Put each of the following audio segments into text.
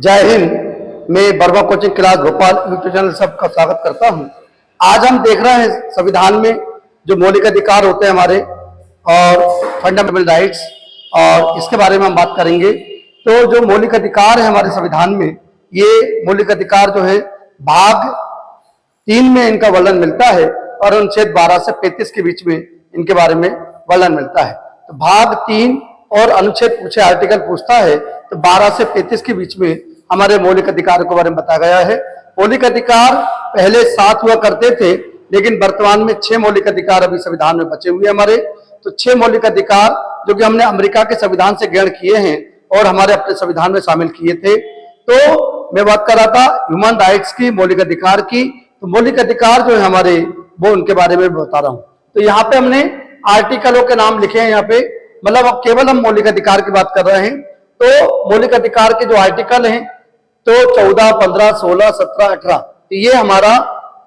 जय हिंद। मैं Burma coaching class Bhopal YouTube channel सबका स्वागत करता हूं। आज हम देख रहे हैं संविधान में जो मौलिक अधिकार होते हैं हमारे और फंडामेंटल राइट्स, और इसके बारे में हम बात करेंगे। तो जो मौलिक अधिकार है हमारे संविधान में, ये मौलिक अधिकार जो है भाग 3 में इनका वर्णन मिलता है और अनुच्छेद 12 से 35 के बीच में इनके बारे में वर्णन मिलता है। तो भाग 3 और अनुच्छेद पूछे आर्टिकल पूछता है तो 12 से 35 के बीच में हमारे मौलिक अधिकारों के बारे में बताया गया है। मौलिक अधिकार पहले 7 हुआ करते थे, लेकिन वर्तमान में 6 मौलिक अधिकार अभी संविधान में बचे हुए हमारे। तो 6 मौलिक अधिकार जो कि हमने अमेरिका के संविधान से ग्रहण किए हैं और हमारे अपने संविधान में शामिल किए थे। तो मैं बात कर रहा था ह्यूमन राइट्स की, मौलिक अधिकार की। तो मौलिक अधिकार जो है हमारे, वो उनके बारे में बता रहा हूं। तो यहाँ पे हमने आर्टिकलों के नाम लिखे हैं यहाँ पे, मतलब अब केवल हम मौलिक अधिकार की बात कर रहे हैं। तो मौलिक अधिकार के जो आर्टिकल हैं तो 14, 15, 16, 17, 18, तो ये हमारा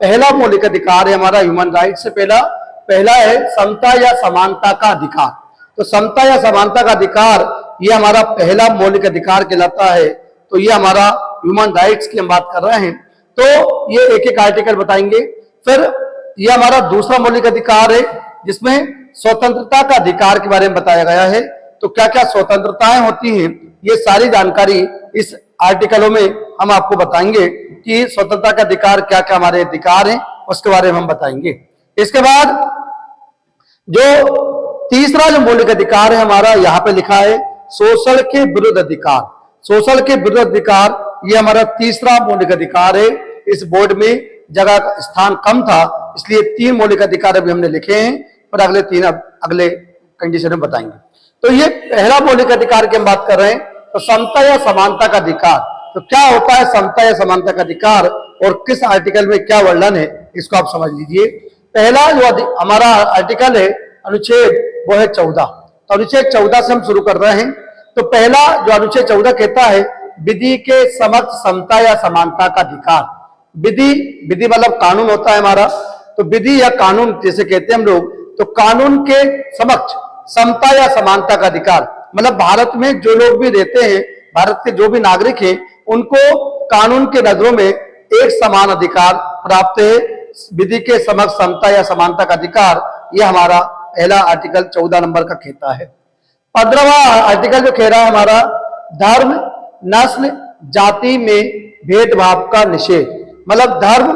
पहला मौलिक अधिकार है हमारा ह्यूमन राइट से। पहला है समता या समानता का अधिकार। तो समता या समानता का अधिकार ये हमारा पहला मौलिक अधिकार कहलाता है। तो ये हमारा ह्यूमन राइट्स की हम बात कर रहे हैं। तो ये एक एक आर्टिकल बताएंगे। फिर ये हमारा दूसरा मौलिक अधिकार है जिसमें स्वतंत्रता का अधिकार के बारे में बताया गया है। तो क्या क्या स्वतंत्रताएं होती हैं, ये सारी जानकारी इस आर्टिकलों में हम आपको बताएंगे कि स्वतंत्रता का अधिकार क्या क्या हमारे अधिकार हैं, उसके बारे में हम बताएंगे। इसके बाद जो तीसरा जो मौलिक अधिकार है हमारा, यहाँ पे लिखा है शोषण के विरुद्ध अधिकार। शोषण के विरुद्ध अधिकार ये हमारा तीसरा मौलिक अधिकार है। इस बोर्ड में जगह का स्थान कम था, इसलिए 3 मौलिक अधिकार अभी हमने लिखे हैं, पर अगले 3 अगले कंडीशन में बताएंगे। तो ये पहला मौलिक अधिकार की हम बात कर रहे हैं। तो समता या समानता का अधिकार, तो क्या होता है समता या समानता का अधिकार और किस आर्टिकल में क्या वर्णन है, इसको आप समझ लीजिए। पहला जो हमारा आर्टिकल है अनुच्छेद, वो है 14। तो अनुच्छेद 14 से हम शुरू कर रहे हैं। तो पहला जो अनुच्छेद 14 कहता है विधि के समक्ष समता या समानता का अधिकार। विधि मतलब कानून होता है हमारा। तो विधि या कानून जैसे कहते हैं हम लोग, तो कानून के समक्ष समता या समानता का अधिकार मतलब भारत में जो लोग भी रहते हैं, भारत के जो भी नागरिक हैं, उनको कानून के नजरों में एक समान अधिकार प्राप्त है। विधि के समक्ष समता या समानता का अधिकार ये हमारा पहला आर्टिकल 14 नंबर का कहता है। 15वां आर्टिकल जो कह रहा है हमारा धर्म, नस्ल, जाति में भेदभाव का निषेध। मतलब धर्म,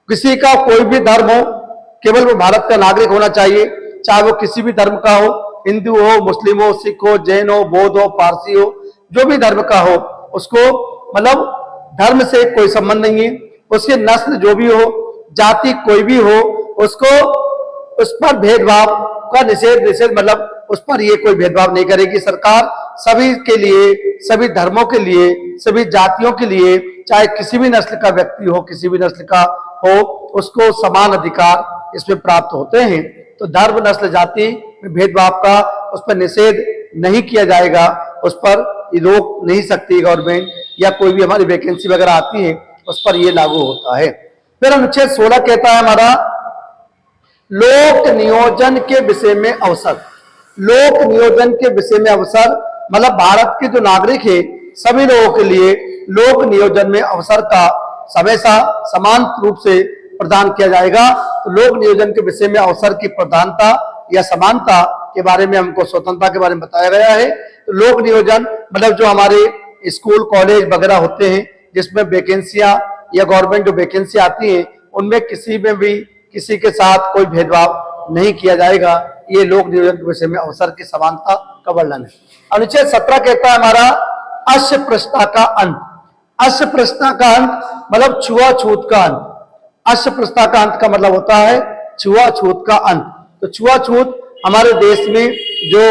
किसी का कोई भी धर्म हो, केवल वो भारत का नागरिक होना चाहिए, चाहे वो किसी भी धर्म का हो, हिंदू हो, मुस्लिम हो, सिख हो, जैन हो, बौद्ध हो, पारसी हो, जो भी धर्म का हो, उसको मतलब धर्म से कोई संबंध नहीं है। उसकी नस्ल जो भी हो, जाति कोई भी हो, उसको उस पर भेदभाव का निषेध मतलब उस पर ये कोई भेदभाव नहीं करेगी सरकार। सभी के लिए, सभी धर्मों के लिए, सभी जातियों के लिए, चाहे किसी भी नस्ल का व्यक्ति हो, किसी भी नस्ल का हो, उसको समान अधिकार इसमें प्राप्त होते हैं। तो धर्म, नस्ल, जाति में भेदभाव का उस पर निषेध नहीं किया जाएगा, उस पर रोक नहीं सकती गवर्नमेंट, या कोई भी हमारी वैकेंसी वगैरह आती है उस पर यह लागू होता है। फिर अनुच्छेद 16 कहता है हमारा लोक नियोजन के विषय में अवसर। लोक नियोजन के विषय में अवसर मतलब भारत के जो नागरिक है, सभी लोगों के लिए लोक नियोजन में अवसर का हमेशा समान रूप से प्रदान किया जाएगा। तो लोक नियोजन के विषय में अवसर की प्रधानता या समानता के बारे में हमको स्वतंत्रता के बारे में बताया गया है। तो लोक नियोजन मतलब जो हमारे स्कूल, कॉलेज वगैरह होते हैं, जिसमें वैकेंसियां या गवर्नमेंट जो वैकेंसी आती है, उनमें किसी में भी किसी के साथ कोई भेदभाव नहीं किया जाएगा। ये लोक नियोजन के विषय में अवसर की समानता का वर्णन है। अनुच्छेद 17 कहता है हमारा अस्पृश्यता का अंत। अस्पृश्यता का अंत मतलब छुआछूत का अंत। अस्पृश्यता का अंत का मतलब होता है छुआछूत का अंत। तो छुआछूत हमारे देश में जो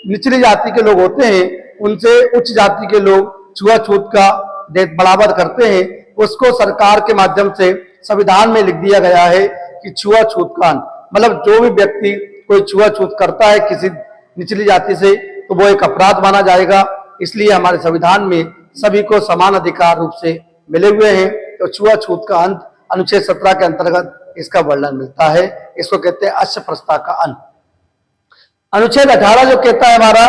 निचली जाति के लोग होते हैं, उनसे उच्च जाति के लोग छुआछूत का बढ़ावा करते हैं, उसको सरकार के माध्यम से संविधान में लिख दिया गया है कि छुआछूत का अंत मतलब जो भी व्यक्ति कोई छुआछूत करता है किसी निचली जाति से, तो वो एक अपराध माना जाएगा। इसलिए हमारे संविधान में सभी को समान अधिकार रूप से मिले हुए हैं। तो छुआछूत का अंत अनुच्छेद 17 के अंतर्गत इसका वर्णन मिलता है। इसको कहते हैं अस्पृश्यता का अंत। अनुच्छेद 18 जो कहता है हमारा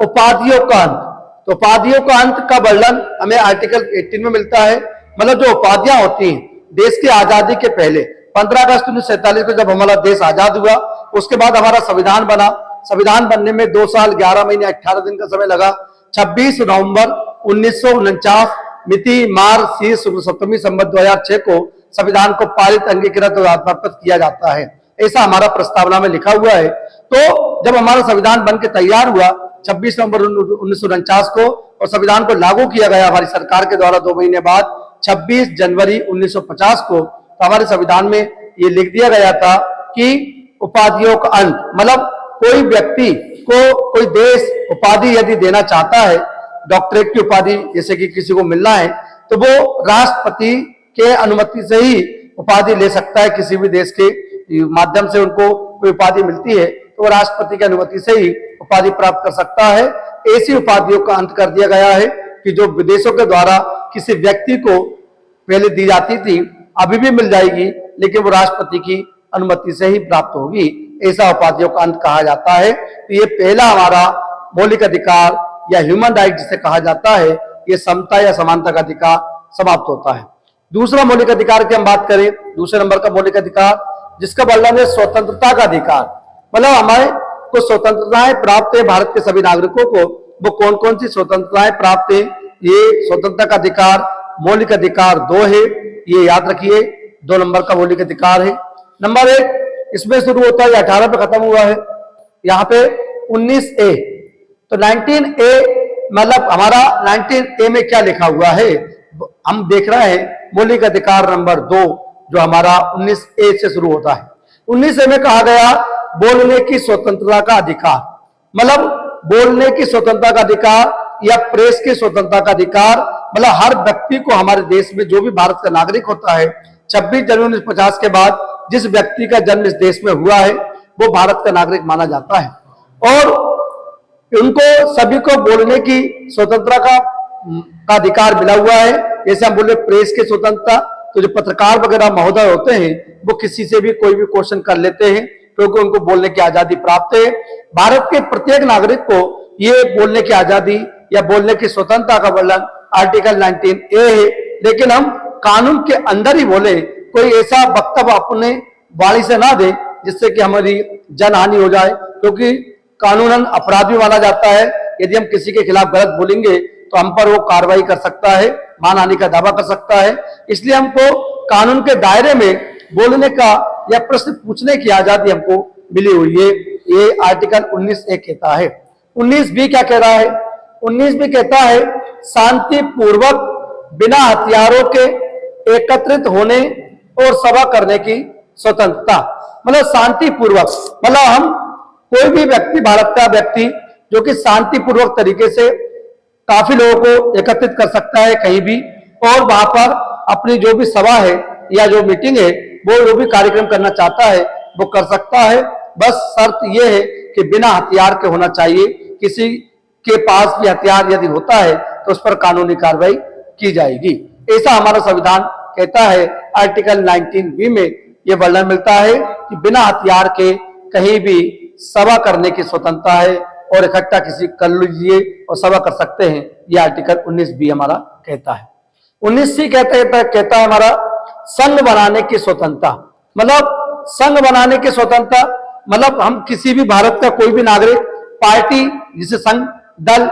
उपाधियों का अंत। तो उपाधियों का अंत का वर्णन हमें आर्टिकल 18 में मिलता है। मतलब जो उपाधियां होती हैं देश की आजादी के पहले 15 अगस्त 1947 को जब हमारा देश आजाद हुआ, उसके बाद हमारा संविधान बना। संविधान बनने में 2 साल 11 महीने 18 दिन का समय लगा। 26 नवंबर 1949 मिति मार्च सी शुक्ल सप्तमी संवत 2006 को संविधान को पारित, अंगीकृत और आत्मसात किया जाता है। ऐसा हमारा प्रस्तावना में लिखा हुआ है। तो जब हमारा संविधान बन के तैयार हुआ 26 नवंबर 1949 को, और संविधान को लागू किया गया हमारी सरकार के द्वारा 2 महीने बाद 26 जनवरी 1950 को, तो हमारे संविधान में ये लिख दिया गया था कि उपाधियों का अंत, मतलब कोई व्यक्ति को कोई देश उपाधि यदि देना चाहता है, डॉक्टरेट की उपाधि जैसे कि किसी को मिलना है, तो वो राष्ट्रपति के अनुमति से ही उपाधि ले सकता है। किसी भी देश के माध्यम से उनको कोई उपाधि मिलती है तो वो राष्ट्रपति की अनुमति से ही उपाधि प्राप्त कर सकता है। ऐसी उपाधियों का अंत कर दिया गया है कि जो विदेशों के द्वारा किसी व्यक्ति को पहले दी जाती थी, अभी भी मिल जाएगी, लेकिन वो राष्ट्रपति की अनुमति से ही प्राप्त होगी। ऐसा उपाधियों का अंत कहा जाता है। तो ये पहला हमारा मौलिक अधिकार या ह्यूमन राइट जिसे कहा जाता है, ये समता या समानता का अधिकार समाप्त होता है। दूसरा मौलिक अधिकार की हम बात करें, दूसरे नंबर का मौलिक अधिकार जिसका वर्णन है स्वतंत्रता का अधिकार। मतलब हमारे को स्वतंत्रताएं प्राप्त है भारत के सभी नागरिकों को। वो कौन कौन सी स्वतंत्रताएं प्राप्त है? ये स्वतंत्रता का अधिकार मौलिक अधिकार 2 है, ये याद रखिए। 2 नंबर का मौलिक अधिकार है। नंबर 1 इसमें शुरू होता है, 18 पे खत्म हुआ है, यहाँ पे 19A। तो 19A मतलब हमारा 19A में क्या लिखा हुआ है हम देख रहे हैं। मौलिक अधिकार नंबर 2 जो हमारा 19A से शुरू होता है। 19A में कहा गया बोलने की स्वतंत्रता का अधिकार, मतलब बोलने की स्वतंत्रता का अधिकार या प्रेस की स्वतंत्रता का अधिकार। मतलब हर व्यक्ति को हमारे देश में जो भी भारत का नागरिक होता है, 26 जनवरी 1950 के बाद जिस व्यक्ति का जन्म इस देश में हुआ है वो भारत का नागरिक माना जाता है। और उनको सभी को बोलने की स्वतंत्रता का अधिकार मिला हुआ है। जैसे हम बोले प्रेस की स्वतंत्रता, तो जो पत्रकार वगैरह महोदय होते हैं वो किसी से भी कोई भी क्वेश्चन कर लेते हैं क्योंकि उनको बोलने की आजादी प्राप्त है। भारत के प्रत्येक नागरिक को ये बोलने की आजादी या बोलने की स्वतंत्रता का वर्णन आर्टिकल 19A है। लेकिन हम कानून के अंदर ही बोले, कोई ऐसा वक्तव्य अपने वाणी से ना दे जिससे कि हमारी जनहानि हो जाए, क्योंकि कानूनन अपराध भी माना जाता है। यदि हम किसी के खिलाफ गलत बोलेंगे तो हम पर वो कार्रवाई कर सकता है, मानहानि का दावा कर सकता है। इसलिए हमको कानून के दायरे में बोलने का या प्रश्न पूछने की आजादी हमको मिली हुई है। ये आर्टिकल 19A कहता है। 19B क्या कह रहा है? 19B कहता है शांतिपूर्वक बिना हथियारों के एकत्रित होने और सभा करने की स्वतंत्रता। मतलब शांतिपूर्वक, मतलब हम कोई भी व्यक्ति, भारत का व्यक्ति जो कि शांतिपूर्वक तरीके से काफी लोगों को एकत्रित कर सकता है कहीं भी, और वहां पर अपनी जो भी सभा है या जो मीटिंग है वो जो भी कार्यक्रम करना चाहता है वो कर सकता है। बस शर्त यह है कि बिना हथियार के होना चाहिए। किसी के पास भी हथियार यदि होता है तो उस पर कानूनी कार्रवाई की जाएगी। ऐसा हमारा संविधान कहता है। आर्टिकल 19B में यह वर्णन मिलता है कि बिना हथियार के कहीं भी सभा करने की स्वतंत्रता है और इकट्ठा किसी कर लीजिए और सभा कर सकते हैं। यह आर्टिकल 19B हमारा कहता है। 19C कहता है हमारा संघ बनाने की स्वतंत्रता। मतलब संघ बनाने की स्वतंत्रता मतलब हम किसी भी भारत का कोई भी नागरिक पार्टी जिसे संघ दल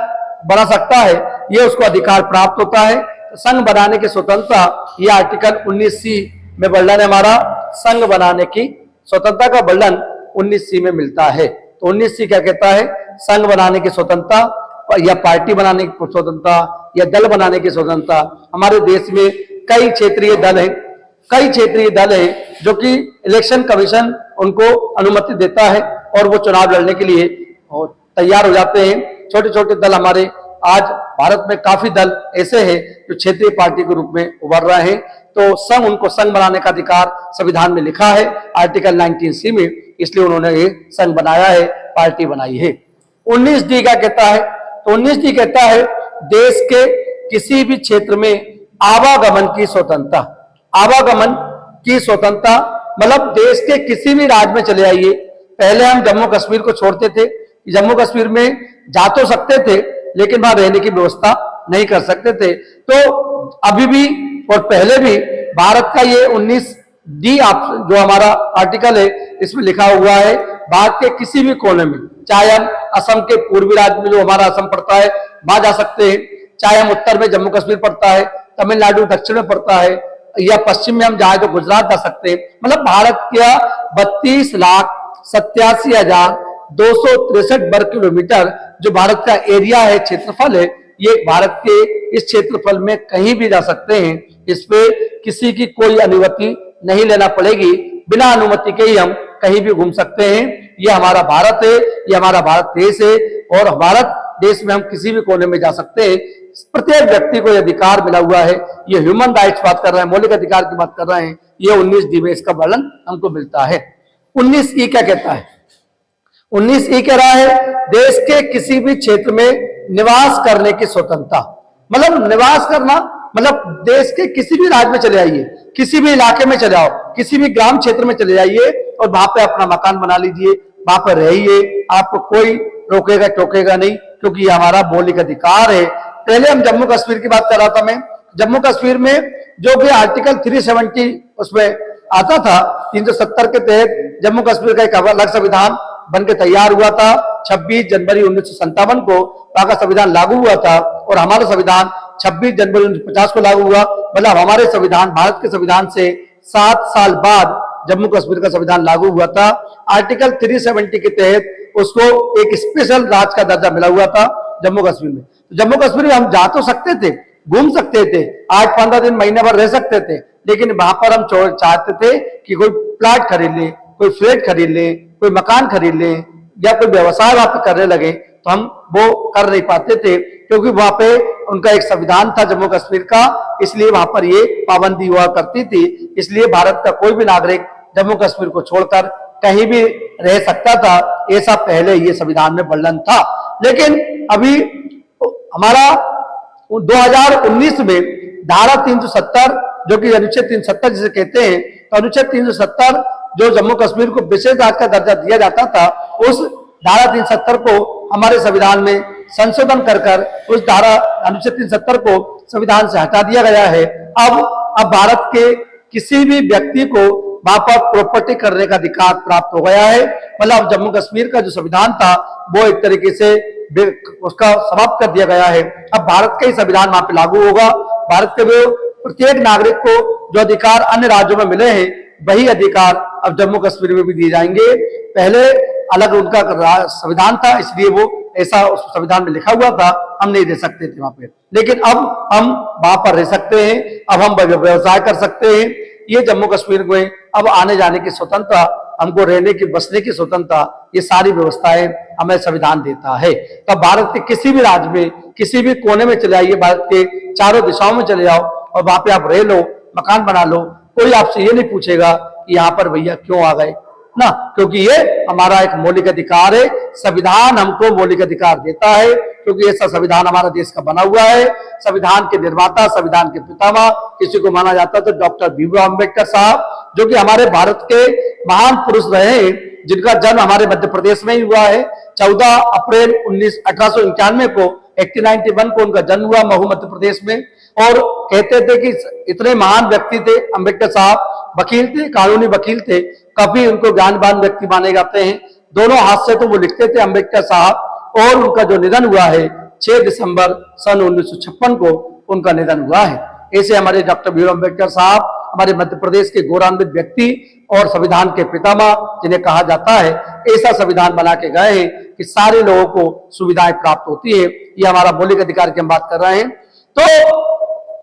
बना सकता है, ये उसको अधिकार प्राप्त होता है। संघ बनाने की स्वतंत्रता यह आर्टिकल 19C में वर्णन है हमारा। संघ बनाने की स्वतंत्रता का वर्णन 19C में मिलता है। तो 19C क्या कहता है? संघ बनाने की स्वतंत्रता या पार्टी बनाने की स्वतंत्रता या दल बनाने की स्वतंत्रता। हमारे देश में कई क्षेत्रीय दल हैं, कई क्षेत्रीय दल है जो कि इलेक्शन कमीशन उनको अनुमति देता है और वो चुनाव लड़ने के लिए तैयार हो जाते हैं। छोटे छोटे दल हमारे आज भारत में काफी दल ऐसे हैं जो क्षेत्रीय पार्टी के रूप में उभर रहे हैं। तो संघ, उनको संघ बनाने का अधिकार संविधान में लिखा है आर्टिकल 19C में, इसलिए उन्होंने ये संघ बनाया है, पार्टी बनाई है। 19D क्या कहता है? तो 19D कहता है देश के किसी भी क्षेत्र में आवागमन की स्वतंत्रता। आवागमन की स्वतंत्रता मतलब देश के किसी भी राज्य में चले आइए। पहले हम जम्मू कश्मीर को छोड़ते थे, जम्मू कश्मीर में जा तो सकते थे लेकिन वहां रहने की व्यवस्था नहीं कर सकते थे। तो अभी भी और पहले भी भारत का ये 19D जो हमारा आर्टिकल है, इसमें लिखा हुआ है भारत के किसी भी कोने में, चाहे हम असम के पूर्वी राज्य में जो हमारा असम पड़ता है वहां जा सकते हैं, चाहे हम उत्तर में जम्मू कश्मीर पड़ता है, तमिलनाडु दक्षिण में पड़ता है, या पश्चिम में हम जाए तो गुजरात जा सकते हैं। मतलब भारत का 32,87,263 वर्ग किलोमीटर जो भारत का एरिया है, क्षेत्रफल है, ये भारत के इस क्षेत्रफल में कहीं भी जा सकते हैं। इस पे किसी की कोई अनुमति नहीं लेना पड़ेगी, बिना अनुमति के ही हम कहीं भी घूम सकते हैं। ये हमारा भारत है, ये हमारा भारत देश है, और भारत देश में हम किसी भी कोने में जा सकते हैं। प्रत्येक व्यक्ति को यह अधिकार मिला हुआ है। ये ह्यूमन राइट्स बात कर रहे हैं, मौलिक अधिकार की बात कर रहे हैं। ये 19D में इसका वर्णन हमको मिलता है। 19E क्या कहता है? 19E कह रहा है देश के किसी भी क्षेत्र में निवास करने की स्वतंत्रता। मतलब निवास करना मतलब देश के किसी भी राज्य में चले जाइए, किसी भी इलाके में चले आओ, किसी भी ग्राम क्षेत्र में चले जाइए और वहां पे अपना मकान बना लीजिए, वहां पर रहिए, आपको कोई रोकेगा टोकेगा नहीं, क्योंकि ये हमारा मौलिक अधिकार है। पहले हम जम्मू कश्मीर की बात कर रहा था मैं, जम्मू कश्मीर में जो भी आर्टिकल 370 उसमें आता था, 370 के तहत जम्मू कश्मीर का एक अलग संविधान बन के तैयार हुआ था। 26 जनवरी 1957 को वहां का संविधान लागू हुआ था, और हमारा संविधान 26 जनवरी 1950 को लागू हुआ। मतलब हमारे संविधान, भारत के संविधान से 7 साल बाद जम्मू कश्मीर का संविधान लागू हुआ था। आर्टिकल 370 के तहत उसको एक स्पेशल राज्य का दर्जा मिला हुआ था जम्मू कश्मीर में। जम्मू कश्मीर में हम जा तो सकते थे, घूम सकते थे, 8-15 दिन, महीने भर रह सकते थे, लेकिन वहां पर हम चाहते थे कि कोई प्लाट खरीद ले, कोई फ्लैट खरीद ले, कोई मकान खरीद ले, या कोई व्यवसाय वहां पर करने लगे, तो हम वो कर नहीं पाते थे, क्योंकि वहां पे उनका एक संविधान था जम्मू कश्मीर का, इसलिए वहां पर ये पाबंदी हुआ करती थी। इसलिए भारत का कोई भी नागरिक जम्मू कश्मीर को छोड़कर कहीं भी रह सकता था, ऐसा पहले ये संविधान में वर्णन था। लेकिन अभी हमारा 2019 में धारा 370 जो कि अनुच्छेद 370 जिसे कहते हैं, तो अनुच्छेद 370 जो जम्मू कश्मीर को विशेष राज्य का दर्जा दिया जाता था, उस धारा 370 को हमारे संविधान में संशोधन कर उस धारा अनुच्छेद 370 को संविधान से हटा दिया गया है। अब भारत के किसी भी व्यक्ति को वहां पर प्रॉपर्टी करने का अधिकार प्राप्त हो गया है। मतलब जम्मू कश्मीर का जो संविधान था वो एक तरीके से उसका समाप्त कर दिया गया है। अब भारत का ही संविधान वहां पे लागू होगा। भारत के प्रत्येक नागरिक को जो अधिकार अन्य राज्यों में मिले हैं, वही अधिकार अब जम्मू कश्मीर में भी दिए जाएंगे। पहले अलग उनका संविधान था, इसलिए वो ऐसा उस संविधान में लिखा हुआ था, हम नहीं रह सकते थे वहां पे, लेकिन अब हम वहां पर रह सकते हैं, अब हम व्यवसाय कर सकते हैं। ये जम्मू कश्मीर में अब आने जाने की स्वतंत्रता, हमको रहने की बसने की स्वतंत्रता, ये सारी व्यवस्थाएं हमें संविधान देता है। तब भारत के किसी भी राज्य में, किसी भी कोने में चले आइए, भारत के चारों दिशाओं में चले जाओ और वहां पे आप रह लो, मकान बना लो, कोई आपसे ये नहीं पूछेगा कि यहाँ पर भैया क्यों आ गए ना, क्योंकि ये हमारा एक मौलिक अधिकार है। संविधान हमको मौलिक अधिकार देता है, क्योंकि ऐसा संविधान हमारा देश का बना हुआ है। संविधान के निर्माता, संविधान के पितामह किसी को माना जाता तो डॉक्टर भीमराव अम्बेडकर साहब, जो कि हमारे भारत के महान पुरुष रहे हैं, जिनका जन्म हमारे मध्य प्रदेश में ही हुआ है। 14 अप्रैल 1891 को 1891 को उनका जन्म हुआ महू मध्य प्रदेश में। और कहते थे कि इतने महान व्यक्ति थे अम्बेडकर साहब, वकील थे, कानूनी वकील थे, कभी उनको ज्ञानवान व्यक्ति माने जाते हैं। दोनों हाथ से तो वो लिखते थे अम्बेडकर साहब। और उनका जो निधन हुआ है 6 दिसंबर सन 1956 को उनका निधन हुआ है। ऐसे हमारे डॉक्टर भीमराव अम्बेडकर साहब हमारे मध्य प्रदेश के गौरवान्वित व्यक्ति और संविधान के पितामह जिन्हें कहा जाता है, ऐसा संविधान बना के गए हैं कि सारे लोगों को सुविधाएं प्राप्त होती है। ये हमारा मौलिक अधिकार की हम बात कर रहे हैं। तो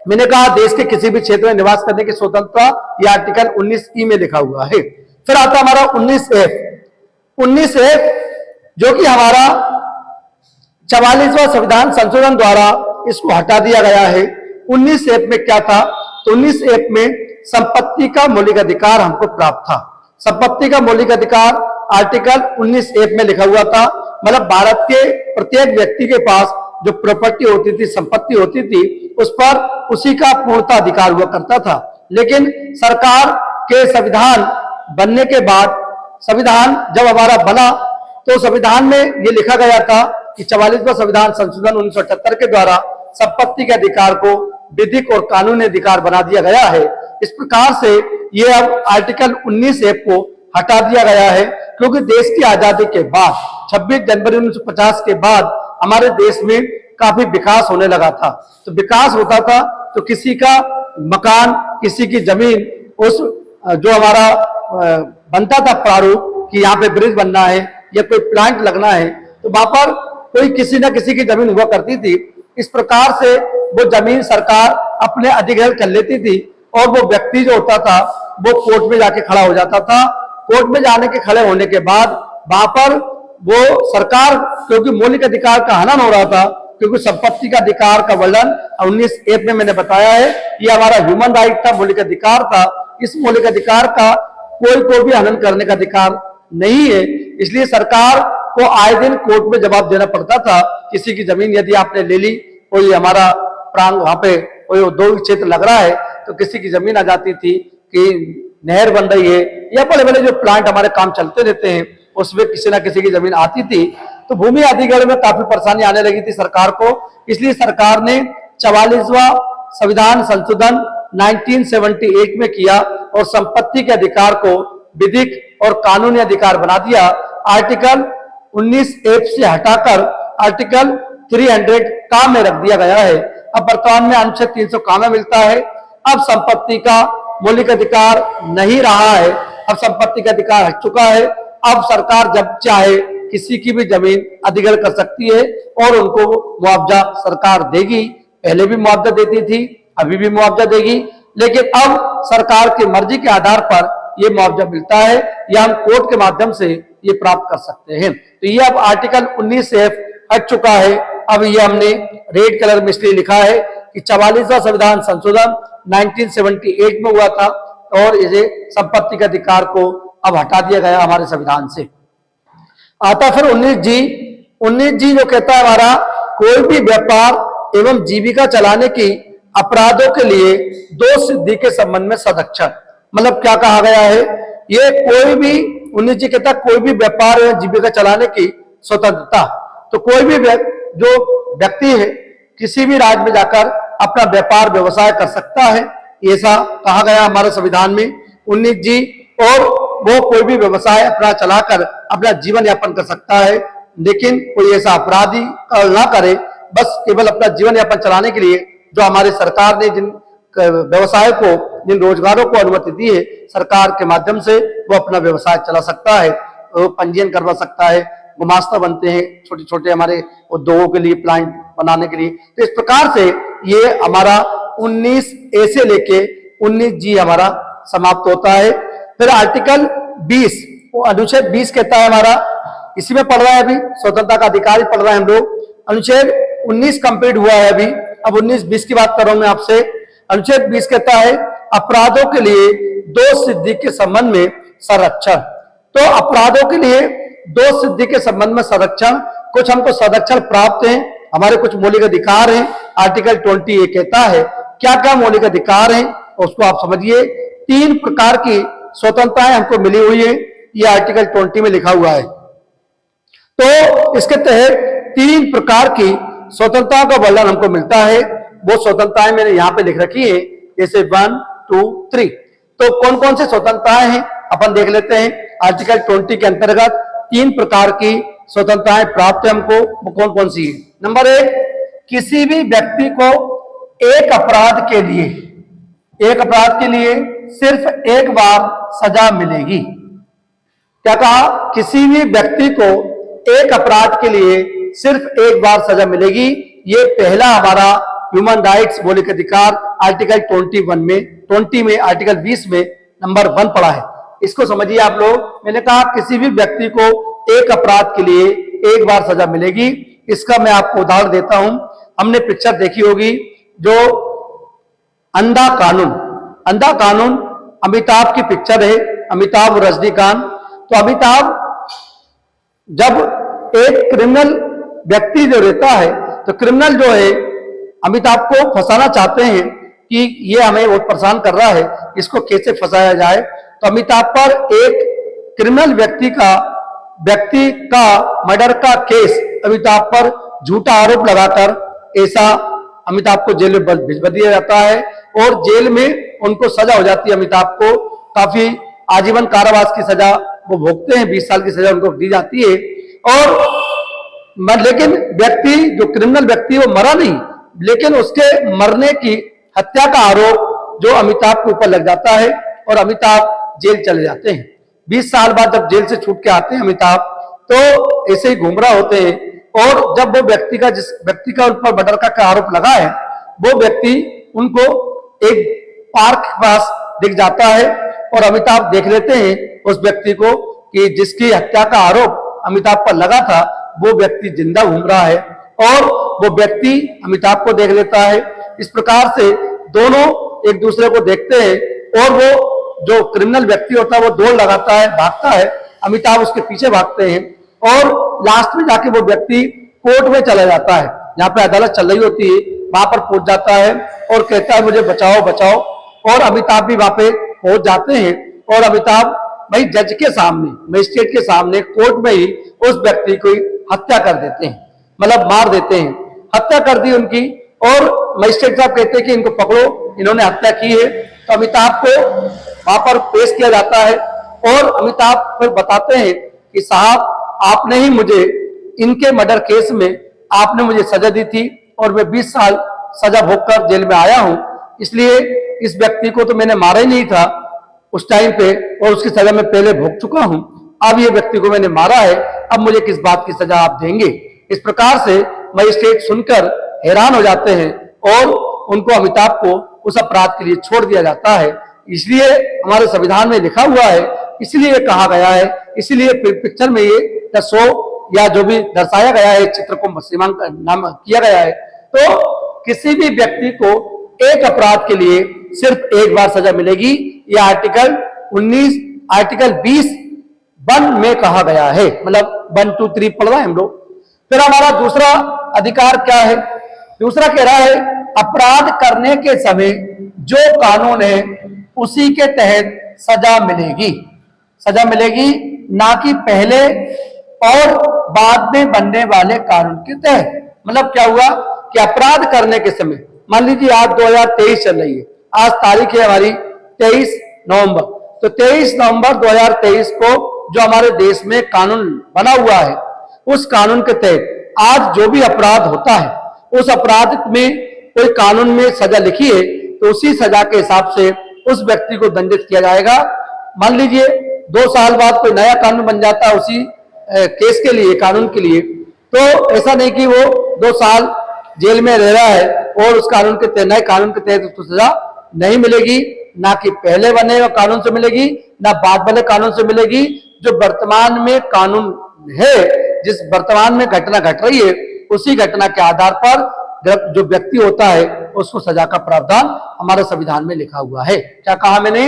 मैंने कहा देश के किसी भी क्षेत्र में निवास करने की स्वतंत्रता, यह आर्टिकल 19E में लिखा हुआ है। फिर आता हमारा 19F। 19F जो कि हमारा 44वां संविधान संशोधन द्वारा इसको हटा दिया गया है। 19F में क्या था? तो 19F में संपत्ति का मौलिक अधिकार हमको प्राप्त था। संपत्ति का मौलिक अधिकार आर्टिकल 19F में लिखा हुआ था। मतलब भारत के प्रत्येक व्यक्ति के पास जो प्रॉपर्टी होती थी, संपत्ति होती थी, उस पर उसी का पूर्णता अधिकार हुआ करता था। लेकिन सरकार के संविधान बनने के बाद, संविधान जब हमारा बना तो संविधान में ये लिखा गया था कि 44वां संविधान संशोधन 1978 के द्वारा संपत्ति के अधिकार को विधिक और कानूनी अधिकार बना दिया गया है। इस प्रकार से ये अब आर्टिकल 19A को हटा दिया गया है, क्योंकि देश की आजादी के बाद 26 जनवरी 1950 के बाद हमारे देश में काफी विकास होने लगा था। तो विकास होता था तो किसी का मकान, किसी की जमीन, उस जो हमारा बनता था प्रारूप कि यहाँ पे ब्रिज बनना है या कोई प्लांट लगना है, तो वहां पर कोई किसी न किसी की जमीन हुआ करती थी। इस प्रकार से वो जमीन सरकार अपने अधिग्रहण कर लेती थी और वो व्यक्ति जो होता था वो कोर्ट में जाके खड़ा हो जाता था। कोर्ट में जाने के खड़े होने के बाद वहां पर वो सरकार, क्योंकि मौलिक अधिकार का हनन हो रहा था, क्योंकि संपत्ति का अधिकार का वर्णन 19A में मैंने बताया है, ये हमारा ह्यूमन राइट था, मौलिक अधिकार था। इस मौलिक अधिकार का कोई को भी हनन करने का अधिकार नहीं है, इसलिए सरकार को आए दिन कोर्ट में जवाब देना पड़ता था। किसी की जमीन यदि आपने ले ली, कोई हमारा प्रांग वहां पे कोई औद्योगिक क्षेत्र लग रहा है, तो किसी की जमीन आ जाती थी कि नहर बन रही है या बड़े बड़े जो प्लांट हमारे काम चलते रहते हैं उसमें किसी ना किसी की जमीन आती थी, तो भूमि अधिग्रहण में काफी परेशानी आने लगी थी सरकार को। इसलिए सरकार ने 44वां संविधान संशोधन 1978 में किया और संपत्ति के अधिकार को विधिक और कानूनी अधिकार बना दिया। आर्टिकल 19A से हटाकर आर्टिकल 300 काम में रख दिया गया है। अब वर्तमान में अनुच्छेद 300 काम में मिलता है। अब संपत्ति का मौलिक अधिकार नहीं रहा है, अब संपत्ति का अधिकार हट चुका है। अब सरकार जब चाहे किसी की भी जमीन अधिग्रहण कर सकती है और उनको मुआवजा सरकार देगी। पहले भी मुआवजा देती थी, अभी भी मुआवजा देगी, लेकिन अब सरकार की मर्जी के आधार पर ये मुआवजा मिलता है या हम कोर्ट के माध्यम से ये प्राप्त कर सकते हैं। तो ये अब आर्टिकल 19F हट चुका है। अब ये हमने रेड कलर में इसलिए लिखा है कि 44वां संविधान संशोधन 1978 में हुआ था और इसे संपत्ति के अधिकार को अब हटा दिया गया हमारे संविधान से। आता फिर 19G जो कहता है हमारा कोई भी व्यापार एवं जीविका चलाने की अपराधों के लिए दोष सिद्धि के संबंध में संरक्षण। मतलब क्या कहा गया है, ये कोई भी 19G कहता कोई भी व्यापार एवं जीविका चलाने की स्वतंत्रता। तो कोई भी जो व्यक्ति है किसी भी राज्य में जाकर अपना व्यापार व्यवसाय कर सकता है, ऐसा कहा गया हमारे संविधान में 19G। और वो कोई भी व्यवसाय अपना चलाकर अपना जीवन यापन कर सकता है, लेकिन कोई ऐसा अपराधी ना करे, बस केवल अपना जीवन यापन चलाने के लिए जो हमारी सरकार ने जिन व्यवसाय को, जिन रोजगारों को अनुमति दी है सरकार के माध्यम से, वो अपना व्यवसाय चला सकता है, वो पंजीयन करवा सकता है। गुमास्ता बनते हैं छोटे छोटे हमारे उद्योगों के लिए, प्लांट बनाने के लिए। तो इस प्रकार से ये हमारा 19A से लेके 19G हमारा समाप्त होता है। फिर आर्टिकल 20, अनुच्छेद 20 कहता है हमारा, इसी में पढ़ रहा है अभी, स्वतंत्रता का अधिकार पढ़ रहे हैं हम लोग। अनुच्छेद 19 कंप्लीट हुआ है अभी, अब 19-20 की बात कर रहा हूं मैं आपसे। अनुच्छेद 20 कहता है अपराधों के लिए दोष सिद्धि के संबंध में संरक्षण। तो अपराधों के लिए दोष सिद्धि के संबंध में संरक्षण, कुछ हमको संरक्षण प्राप्त है, हमारे कुछ मौलिक अधिकार हैं। आर्टिकल 20A कहता है क्या क्या मौलिक अधिकार हैं, उसको आप समझिए। 3 प्रकार की स्वतंत्रताएं हमको मिली हुई है, ये आर्टिकल 20 में लिखा हुआ है। तो इसके तहत 3 प्रकार की स्वतंत्रता का वर्णन हमको मिलता है। वो स्वतंत्रताएं मैंने यहाँ पे लिख रखी है, जैसे 1, 2, 3। तो कौन कौन से स्वतंत्रताएं हैं अपन देख लेते हैं। आर्टिकल 20 के अंतर्गत 3 प्रकार की स्वतंत्रताएं प्राप्त है हमको। वो कौन कौन सी है। नंबर 1, किसी भी व्यक्ति को एक अपराध के लिए सिर्फ एक बार सजा मिलेगी। क्या कहा, किसी भी व्यक्ति को एक अपराध के लिए सिर्फ एक बार सजा मिलेगी। ये पहला हमारा ह्यूमन राइट्स मौलिक अधिकार आर्टिकल 20 में आर्टिकल 20 में नंबर 1 पढ़ा है। इसको समझिए आप लोग। मैंने कहा किसी भी व्यक्ति को एक अपराध के लिए एक बार सजा मिलेगी। इसका मैं आपको उदाहरण देता हूं। हमने पिक्चर देखी होगी जो अंधा कानून अमिताभ की पिक्चर है, अमिताभ और रजनीकांत। तो अमिताभ जब एक क्रिमिनल व्यक्ति जो रहता है, तो क्रिमिनल जो है अमिताभ को फंसाना चाहते हैं कि ये हमें बहुत परेशान कर रहा है, इसको कैसे फंसाया जाए। तो अमिताभ पर एक क्रिमिनल व्यक्ति का व्यक्ति का मर्डर का केस अमिताभ पर झूठा आरोप लगाकर ऐसा अमिताभ को जेल में भिजवा दिया जाता है और जेल में उनको सजा हो जाती है। अमिताभ को काफी आजीवन कारावास की सजा वो भोगते हैं, 20 साल की सजा उनको दी जाती है। और लेकिन व्यक्ति जो क्रिमिनल व्यक्ति वो मरा नहीं, लेकिन उसके मरने की हत्या का आरोप जो अमिताभ के ऊपर लग जाता है और अमिताभ जेल चले जाते हैं। 20 साल बाद जब जेल से छूट के आते हैं अमिताभ, तो ऐसे ही घूम रहा होते हैं और जब वो व्यक्ति का जिस व्यक्ति का उन पर मर्डर का आरोप लगा है वो व्यक्ति उनको एक पार्क के पास दिख जाता है और अमिताभ देख लेते हैं उस व्यक्ति को कि जिसकी हत्या का आरोप अमिताभ पर लगा था वो व्यक्ति जिंदा घूम रहा है और वो व्यक्ति अमिताभ को देख लेता है। इस प्रकार से दोनों एक दूसरे को देखते हैं और वो जो क्रिमिनल व्यक्ति होता है वो दौड़ लगाता है, भागता है, अमिताभ उसके पीछे भागते हैं और लास्ट में जाके वो व्यक्ति कोर्ट में चला जाता है, जहां पे अदालत चल रही होती है, वहां पर पहुंच जाता है और कहता है मुझे बचाओ बचाओ। और अमिताभ भी वहां पे पहुंच जाते हैं और अमिताभ भाई जज के सामने, मजिस्ट्रेट के सामने कोर्ट में ही उस व्यक्ति की हत्या कर देते हैं, मतलब मार देते हैं। हत्या कर दी उनकी और मजिस्ट्रेट साहब कहते हैं कि इनको पकड़ो, इन्होंने हत्या की है। तो अमिताभ को वहां पर पेश किया जाता है और अमिताभ फिर बताते हैं कि साहब आपने ही मुझे इनके मर्डर केस में आपने मुझे सजा दी थी और मैं 20 साल सजा भोगकर जेल में आया हूं, इसलिए इस व्यक्ति को तो मैंने मारा ही नहीं था उस टाइम पे और उसकी सजा मैं पहले भोग चुका हूं, अब ये व्यक्ति को मैंने मारा है, अब मुझे किस बात की सजा आप देंगे। इस प्रकार से मजिस्ट्रेट सुनकर हैरान हो जाते हैं और उनको अमिताभ को उस अपराध के लिए छोड़ दिया जाता है। इसलिए हमारे संविधान में लिखा हुआ है, इसलिए कहा गया है, इसलिए पिक्चर में ये शो या जो भी दर्शाया गया है, चित्र को नाम किया गया है। तो किसी भी व्यक्ति को एक अपराध के लिए सिर्फ एक बार सजा मिलेगी, यह आर्टिकल 19 आर्टिकल 20(1) में कहा गया है, मतलब 1 2 3 पढ़ रहे हैं हम लोग। फिर हमारा दूसरा अधिकार क्या है? दूसरा कह रहा है अपराध करने के समय जो कानून है उसी के तहत सजा मिलेगी। सजा मिलेगी ना कि पहले और बाद में बनने वाले कानून के तहत। मतलब क्या हुआ कि अपराध करने के समय, मान लीजिए आज 2023 चल रही है, आज तारीख है हमारी 23 नवंबर, तो 23 नवंबर 2023 को जो हमारे देश में कानून बना हुआ है उस कानून के तहत आज जो भी अपराध होता है उस अपराध में कोई कानून में सजा लिखी है तो उसी सजा के हिसाब से उस व्यक्ति को दंडित किया जाएगा। मान लीजिए 2 साल बाद कोई नया कानून बन जाता है उसी केस के लिए, कानून के लिए, तो ऐसा नहीं कि वो 2 साल जेल में रह रहा है और उस कानून के तहत, नए कानून के तहत उसको सजा नहीं मिलेगी, ना कि पहले बने कानून से मिलेगी ना बाद वाले कानून से मिलेगी। जो वर्तमान में कानून है, जिस वर्तमान में घटना घट रही है उसी घटना के आधार पर जो व्यक्ति होता है उसको सजा का प्रावधान हमारे संविधान में लिखा हुआ है। क्या कहा मैंने?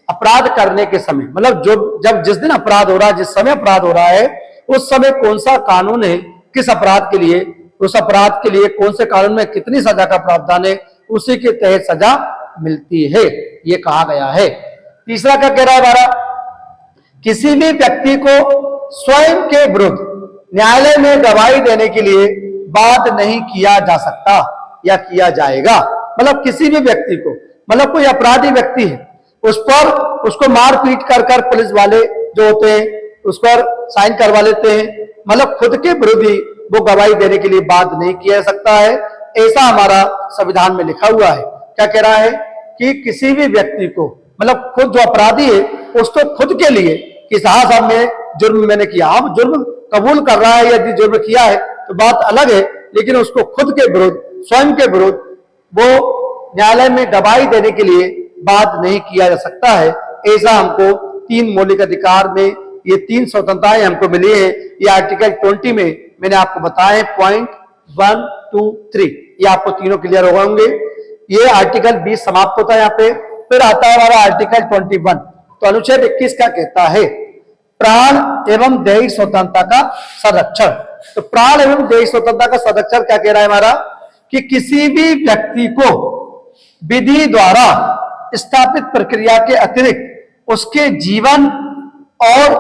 अपराध करने के समय, मतलब जब जिस दिन अपराध हो रहा है, जिस समय अपराध हो रहा है उस समय कौन सा कानून है, किस अपराध के लिए, उस अपराध के लिए कौन से कानून में कितनी सजा का प्रावधान है, उसी के तहत सजा मिलती है, ये कहा गया है। तीसरा क्या कह रहा है हमारा? किसी भी व्यक्ति को स्वयं के विरुद्ध न्यायालय में गवाही देने के लिए बाध्य नहीं किया जा सकता या किया जाएगा। मतलब किसी भी व्यक्ति को, मतलब कोई अपराधी व्यक्ति है उस पर उसको मार पीट कर पुलिस वाले जो होते हैं उस पर साइन करवा लेते हैं, मतलब खुद के विरुद्ध ही वो गवाही देने के लिए बाध्य नहीं किया जा सकता है, ऐसा हमारा संविधान में लिखा हुआ है। क्या कह रहा है कि किसी भी व्यक्ति को, मतलब खुद जो अपराधी है उसको खुद के लिए कि साहब में जुर्म मैंने किया, अब जुर्म कबूल कर रहा है, यदि जुर्म किया है तो बात अलग है, लेकिन उसको खुद के विरुद्ध, स्वयं के विरुद्ध वो न्यायालय में गवाही देने के लिए बाध्य नहीं किया जा सकता है। ऐसा हमको 3 मौलिक अधिकार में ये 3 स्वतंत्रताएं हमको मिली है। ये आर्टिकल 20 में मैंने आपको बताए पॉइंट 1 2 3, ये आपको तीनों क्लियर हो होंगे। ये आर्टिकल 20 समाप्त होता है यहाँ पे। फिर आता है हमारा आर्टिकल 21। तो अनुच्छेद 21 क्या कहता है? प्राण एवं दैहिक स्वतंत्रता का संरक्षण। तो प्राण एवं दैहिक स्वतंत्रता का संरक्षण क्या कह रहा है हमारा? कि किसी भी व्यक्ति को विधि द्वारा स्थापित प्रक्रिया के अतिरिक्त उसके जीवन और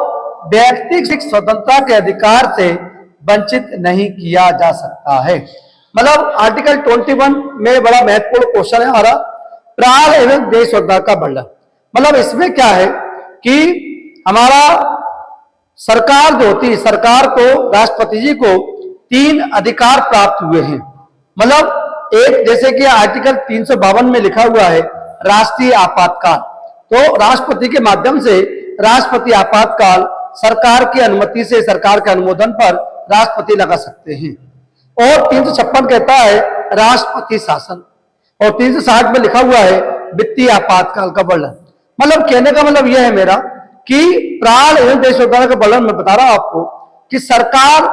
व्यक्तिगत स्वतंत्रता के अधिकार से वंचित नहीं किया जा सकता है। मतलब आर्टिकल 21 में बड़ा महत्वपूर्ण क्वेश्चन है हमारा, प्राण एवं देश स्वतंत्रता का वर्णन। मतलब इसमें क्या है कि हमारा सरकार जो होती है, सरकार को, राष्ट्रपति जी को 3 अधिकार प्राप्त हुए हैं। मतलब एक, जैसे कि आर्टिकल 352 में लिखा हुआ है राष्ट्रीय आपातकाल, तो राष्ट्रपति के माध्यम से राष्ट्रपति आपातकाल सरकार की अनुमति से, सरकार के अनुमोदन पर राष्ट्रपति लगा सकते हैं। और 356 कहता है राष्ट्रपति शासन, और 360 में लिखा हुआ है वित्तीय आपातकाल का वर्णन। मतलब कहने का मतलब यह है मेरा कि प्राण एवं देश स्वतंत्रता का वर्णन मैं बता रहा हूं आपको कि सरकार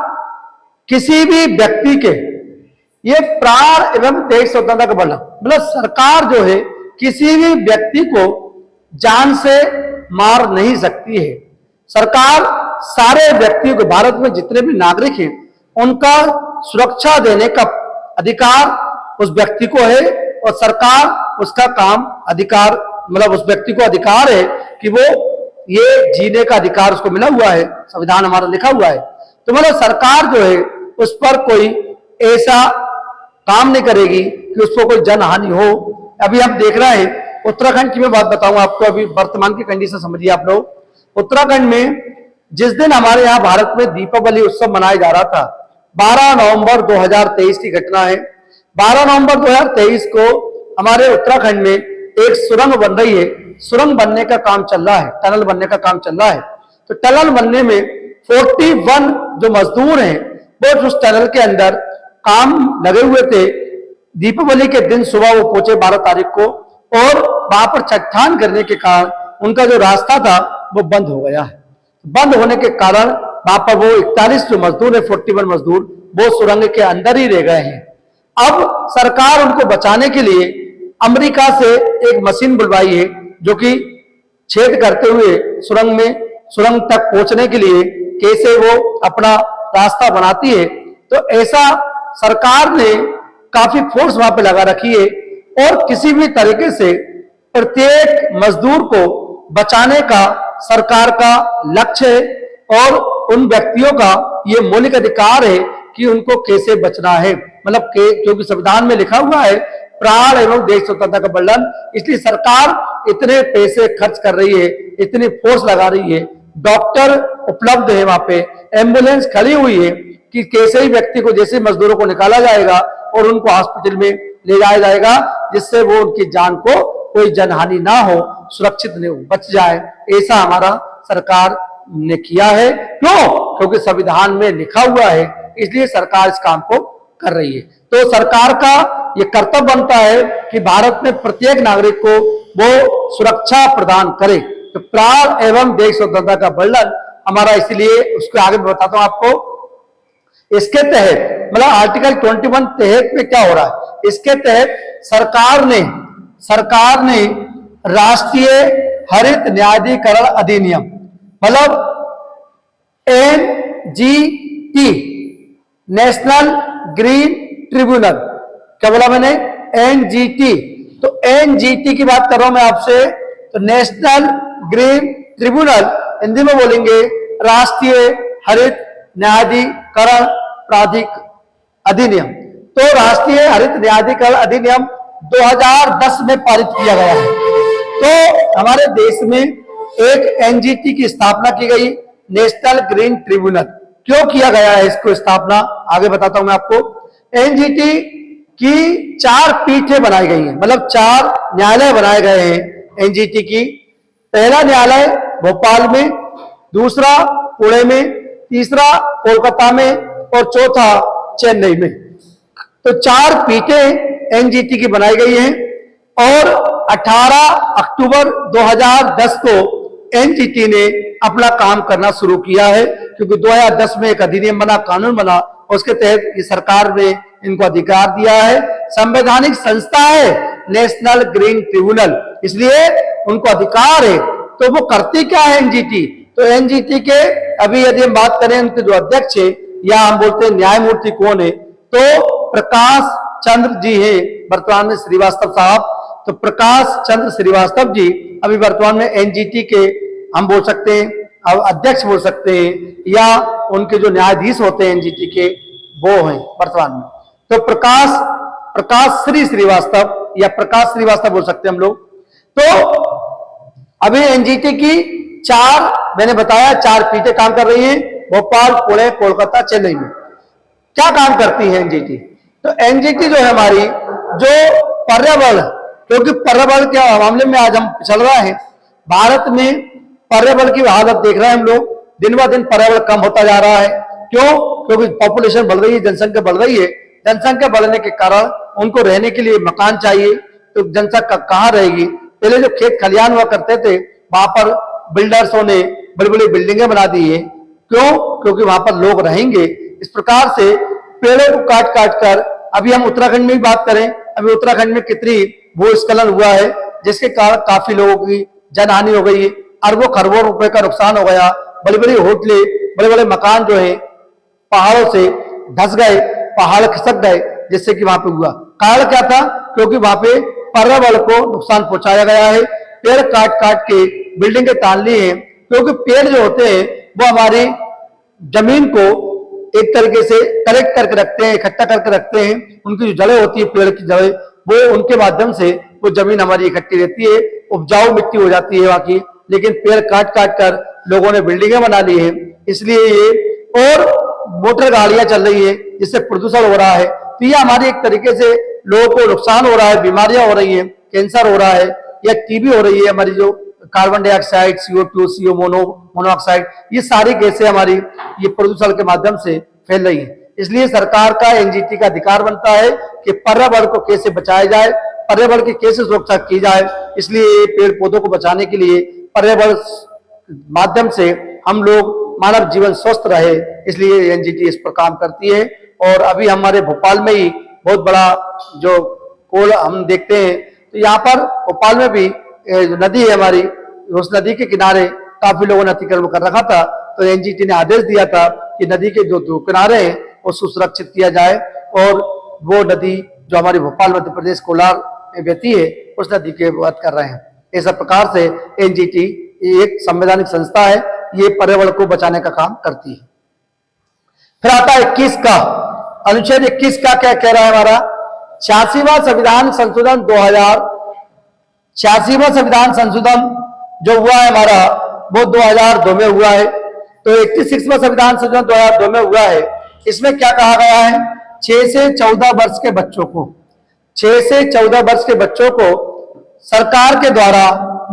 किसी भी व्यक्ति के, ये प्राण एवं देश स्वतंत्रता का वर्णन मतलब सरकार जो है किसी भी व्यक्ति को जान से मार नहीं सकती है। सरकार सारे व्यक्तियों को, भारत में जितने भी नागरिक हैं उनका सुरक्षा देने का अधिकार उस व्यक्ति को है, और सरकार उसका काम, अधिकार मतलब उस व्यक्ति को अधिकार है कि वो ये जीने का अधिकार उसको मिला हुआ है, संविधान हमारा लिखा हुआ है। तो मतलब सरकार जो है उस पर कोई ऐसा काम नहीं करेगी कि उसको कोई जनहानि हो। अभी हम देख रहे हैं उत्तराखंड की मैं बात बताऊं आपको, अभी वर्तमान की कंडीशन समझिए आप लोग। उत्तराखंड में जिस दिन हमारे यहाँ भारत में दीपावली उत्सव मनाया जा रहा था, 12 नवंबर 2023 की घटना है। 12 नवंबर 2023 को हमारे उत्तराखंड में एक सुरंग बन रही है, सुरंग बनने का काम चल रहा है, टनल बनने का काम चल रहा है। तो टनल बनने में 41 जो मजदूर हैं वो उस टनल के अंदर काम लगे हुए थे। दीपावली के दिन सुबह वो पहुंचे 12 तारीख को, और वहां पर चट्टान गिरने के कारण उनका जो रास्ता था वो बंद हो गया है। बंद होने के कारण वहां पर वो 41 जो मजदूर है, 41 मजदूर वो सुरंग के अंदर ही रह गए हैं। अब सरकार उनको बचाने के लिए अमेरिका से एक मशीन बुलवाई है जो कि छेद करते हुए सुरंग में, सुरंग तक पहुंचने के लिए कैसे वो अपना रास्ता बनाती है। तो ऐसा सरकार ने काफी फोर्स वहां पे लगा रखी है, और किसी भी तरीके से प्रत्येक मजदूर को बचाने का सरकार का लक्ष्य है, और उन व्यक्तियों का ये मौलिक अधिकार है कि उनको कैसे बचना है। मतलब क्योंकि संविधान में लिखा हुआ है प्राण एवं देश स्वतंत्रता का वर्णन, इसलिए सरकार इतने पैसे खर्च कर रही है, इतनी फोर्स लगा रही है, डॉक्टर उपलब्ध है वहां पे, एम्बुलेंस खड़ी हुई है कि कैसे ही व्यक्ति को, जैसे मजदूरों को निकाला जाएगा और उनको हॉस्पिटल में ले जाया जाएगा, जिससे वो उनकी जान को कोई जनहानि ना हो, सुरक्षित नहीं हो, बच जाए। ऐसा हमारा सरकार ने किया है। क्यों? क्योंकि संविधान में लिखा हुआ है, इसलिए सरकार इस काम को कर रही है। तो सरकार का ये कर्तव्य बनता है कि भारत में प्रत्येक नागरिक को वो सुरक्षा प्रदान करे। तो प्राण एवं देश स्वतंत्रता का वर्णन हमारा, इसलिए उसके आगे बताता हूं आपको। इसके तहत मतलब आर्टिकल 21 तहत में क्या हो रहा है, इसके तहत सरकार ने राष्ट्रीय हरित न्यायाधिकरण अधिनियम मतलब NGT, नेशनल ग्रीन ट्रिब्यूनल, क्या बोला मैंने, NGT। तो NGT की बात कर रहा हूं मैं आपसे, तो नेशनल ग्रीन ट्रिब्यूनल, हिंदी में बोलेंगे राष्ट्रीय हरित न्यायाधिकरण अधिनियम। तो राष्ट्रीय हरित न्यायाधिकरण अधिनियम 2010 में पारित किया गया है। तो हमारे देश में एक NGT की स्थापना की गई, नेशनल ग्रीन ट्रिब्यूनल। क्यों किया गया है इसको स्थापना, आगे बताता हूं मैं आपको। NGT की 4 पीठें बनाई गई हैं, मतलब 4 न्यायालय बनाए गए हैं NGT की। पहला न्यायालय भोपाल में, दूसरा पुणे में, तीसरा कोलकाता में, और चौथा चेन्नई में। तो 4 पीठें NGT की बनाई गई हैं, और 18 अक्टूबर 2010 को NGT ने अपना काम करना शुरू किया है, क्योंकि 2010 में एक अधिनियम बना, कानून बना, उसके तहत ये सरकार ने इनको अधिकार दिया है। संवैधानिक संस्था है नेशनल ग्रीन ट्रिब्यूनल, इसलिए उनको अधिकार है। तो वो करती क्या है NGT? तो NGT के अभी यदि हम बात करें, उनके जो अध्यक्ष है या हम बोलते हैं न्यायमूर्ति कौन है, तो प्रकाश चंद्र जी है वर्तमान में, श्रीवास्तव साहब। तो प्रकाश चंद्र श्रीवास्तव जी अभी वर्तमान में NGT के हम बोल सकते हैं अब अध्यक्ष बोल सकते हैं, या उनके जो न्यायाधीश होते हैं एनजीटी के, वो हैं वर्तमान में। तो प्रकाश श्री श्रीवास्तव या प्रकाश श्रीवास्तव बोल सकते हैं हम लोग। तो अभी एनजीटी की मैंने बताया 4 पीठें काम कर रही हैं, भोपाल, पुणे, कोलकाता, चेन्नई में। क्या काम करती है एनजीटी? तो एनजीटी जो है हमारी, जो पर्यावरण, क्योंकि पर्यावरण के मामले में आज हम चल रहा है, भारत में पर्यावरण की हालत देख रहे हैं हम लोग, दिन ब दिन पर्यावरण कम होता जा रहा है। क्यों? क्योंकि पॉपुलेशन बढ़ रही है, जनसंख्या बढ़ रही है। जनसंख्या बढ़ने के कारण उनको रहने के लिए मकान चाहिए, तो जनसंख्या कहाँ रहेगी? पहले जो खेत खलिहान हुआ करते थे, वहां पर बिल्डर्सों ने बड़ी बड़ी बिल्डिंगें बना दी है। क्यों? क्योंकि वहां पर लोग रहेंगे। इस प्रकार से पेड़ों को काट काट कर, अभी हम उत्तराखंड में भी बात करें, अभी उत्तराखंड में कितनी भूस्खलन हुआ है, जिसके कारण काफी लोगों की जनहानि हो गई है, अरबों खरबों रुपए का नुकसान हो गया। बड़ी बड़ी होटलें, बड़े बड़े मकान जो है पहाड़ों से धस गए, पहाड़ खिसक गए, जिससे कि वहां पे हुआ। कारण क्या था? क्योंकि वहां पे पर्यावरण को नुकसान पहुंचाया गया है, पेड़ काट काट के बिल्डिंगें तान ली हैं। क्योंकि पेड़ जो होते हैं वो हमारी जमीन को एक तरीके से कलेक्ट करके रखते हैं, इकट्ठा करके रखते हैं। उनकी जो जड़ें होती है, पेड़ की जड़ें, वो उनके माध्यम से वो जमीन हमारी इकट्ठी रहती है, उपजाऊ मिट्टी हो जाती है वहां की। लेकिन पेड़ काट काट कर लोगों ने बिल्डिंगें बना ली है, इसलिए ये, और मोटर गाड़ियां चल रही है, जिससे प्रदूषण हो रहा है। तो ये हमारी एक तरीके से लोगों को नुकसान हो रहा है, बीमारियां हो रही है, कैंसर हो रहा है, या टीबी हो रही है। हमारी जो carbon dioxide, CO2, CO monoxide, ये सारी गैसें हमारी ये प्रदूषण के माध्यम से फैल रही है। इसलिए सरकार का, एनजीटी का अधिकार बनता है कि पर्यावरण को कैसे बचाया जाए, पर्यावरण की कैसे सुरक्षा की जाए। इसलिए पेड़ पौधों को बचाने के लिए, पर्यावरण माध्यम से हम लोग मानव जीवन स्वस्थ रहे, इसलिए एनजीटी इस पर काम करती है। और अभी हमारे भोपाल में ही बहुत बड़ा जो कोल हम देखते हैं, तो यहाँ पर भोपाल में भी नदी है हमारी, उस नदी के किनारे काफी लोगों ने अतिक्रमण कर रखा था। तो एनजीटी ने आदेश दिया था कि नदी के जो 2 किनारे हैं उसको सुरक्षित किया जाए, और वो नदी जो हमारी भोपाल मध्य प्रदेश कोलार में बहती है, उस नदी की बात कर रहे हैं। इस प्रकार से एनजीटी एक संवैधानिक संस्था है, ये पर्यावरण को बचाने का काम करती है। फिर आता है 21 का अनुच्छेद 21 का क्या कह रहा है हमारा? 86वां संविधान संशोधन 86वां संविधान संशोधन जो हुआ है हमारा, वो 2002 में हुआ है। तो 86वां संविधान संशोधन 2002 में हुआ है। इसमें क्या कहा गया है? 6 से 14 वर्ष के बच्चों को, 6 से 14 वर्ष के बच्चों को सरकार के द्वारा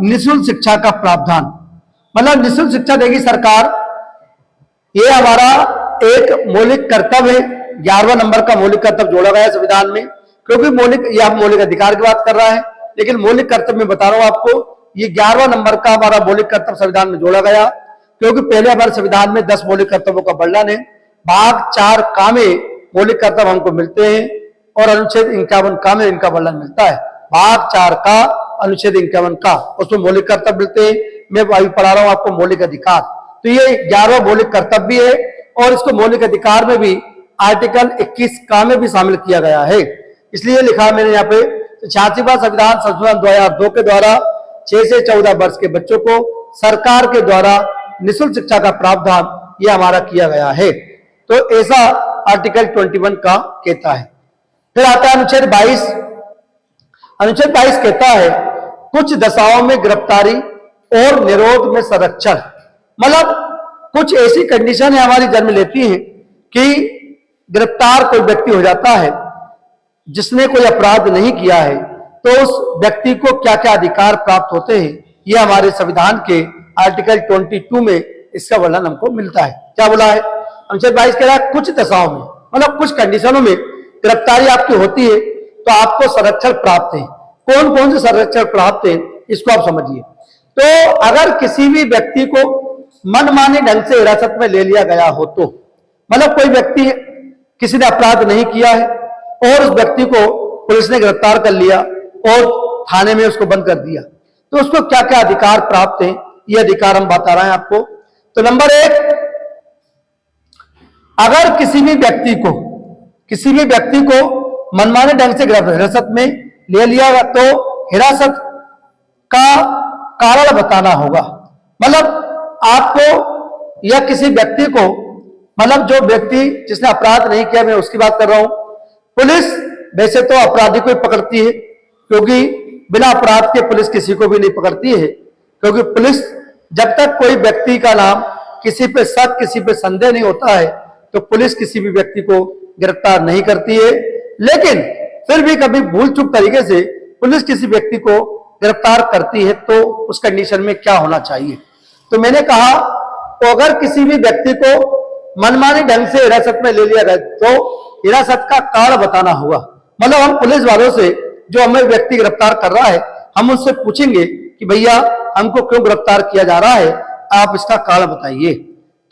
निःशुल्क शिक्षा का प्रावधान, मतलब निःशुल्क शिक्षा देगी सरकार। ये हमारा एक मौलिक कर्तव्य है, 11वां नंबर का मौलिक कर्तव्य जोड़ा गया है संविधान में। क्योंकि मौलिक अधिकार की बात कर रहा है, लेकिन मौलिक कर्तव्य में बता रहा हूं आपको, ये 11वां नंबर का हमारा मौलिक कर्तव्य संविधान में जोड़ा गया। क्योंकि पहले हमारे संविधान में 10 मौलिक कर्तव्यों का वर्णन है, भाग 4 का में मौलिक कर्तव्य हमको मिलते हैं, और अनुच्छेद 51 का में इनका वर्णन मिलता है। भाग 4 का, अनुच्छेद 51 का, उसमें मौलिक कर्तव्य मिलते हैं। मैं अभी पढ़ा रहा हूं आपको मौलिक अधिकार। तो ये 11वां मौलिक कर्तव्य भी है, और इसको मौलिक अधिकार में भी आर्टिकल 21 का में भी शामिल किया गया है। इसलिए लिखा मैंने यहाँ पे 86वां संविधान संशोधन 2002 के द्वारा 6 से 14 वर्ष के बच्चों को सरकार के द्वारा निःशुल्क शिक्षा का प्रावधान यह हमारा किया गया है। तो ऐसा आर्टिकल 21 का कहता है। फिर आता है अनुच्छेद 22। अनुच्छेद 22 कहता है कुछ दशाओं में गिरफ्तारी और निरोध में संरक्षण, मतलब कुछ ऐसी कंडीशन है हमारी जन्म लेती है कि गिरफ्तार कोई व्यक्ति हो जाता है जिसने कोई अपराध नहीं किया है, तो उस व्यक्ति को क्या क्या अधिकार प्राप्त होते हैं, यह हमारे संविधान के आर्टिकल 22 में इसका वर्णन हमको मिलता है। क्या बोला है? अनुच्छेद 22 कह रहा है कुछ दशाओं में, मतलब कुछ कंडीशनों में गिरफ्तारी आपकी होती है तो आपको संरक्षण प्राप्त है। कौन कौन से संरक्षण प्राप्त है इसको आप समझिए। तो अगर किसी भी व्यक्ति को मनमाने ढंग से हिरासत में ले लिया गया हो, तो मतलब कोई व्यक्ति किसी ने अपराध नहीं किया है और उस व्यक्ति को पुलिस ने गिरफ्तार कर लिया और थाने में उसको बंद कर दिया, तो उसको क्या क्या अधिकार प्राप्त हैं, ये अधिकार हम बता रहे हैं आपको। तो नंबर 1, अगर किसी भी व्यक्ति को मनमाने ढंग से हिरासत में ले लिया तो हिरासत का कारण बताना होगा। मतलब आपको या किसी व्यक्ति को, मतलब जो व्यक्ति जिसने अपराध नहीं किया, मैं उसकी बात कर रहा हूं। पुलिस वैसे तो अपराधी को ही पकड़ती है, क्योंकि बिना अपराध के पुलिस किसी को भी नहीं पकड़ती है, क्योंकि पुलिस जब तक कोई व्यक्ति का नाम किसी पे शक, किसी पे संदेह नहीं होता है, तो पुलिस किसी भी व्यक्ति को गिरफ्तार नहीं करती है। लेकिन फिर भी कभी भूल चूक तरीके से पुलिस किसी व्यक्ति को गिरफ्तार करती है, तो उस कंडीशन में क्या होना चाहिए। तो मैंने कहा, तो अगर किसी भी व्यक्ति को मनमानी ढंग से हिरासत में ले लिया गया, तो हिरासत का कारण बताना होगा। मतलब हम पुलिस वालों से, जो हमें व्यक्ति गिरफ्तार कर रहा है, हम उससे पूछेंगे कि भैया हमको क्यों गिरफ्तार किया जा रहा है, आप इसका कारण बताइए।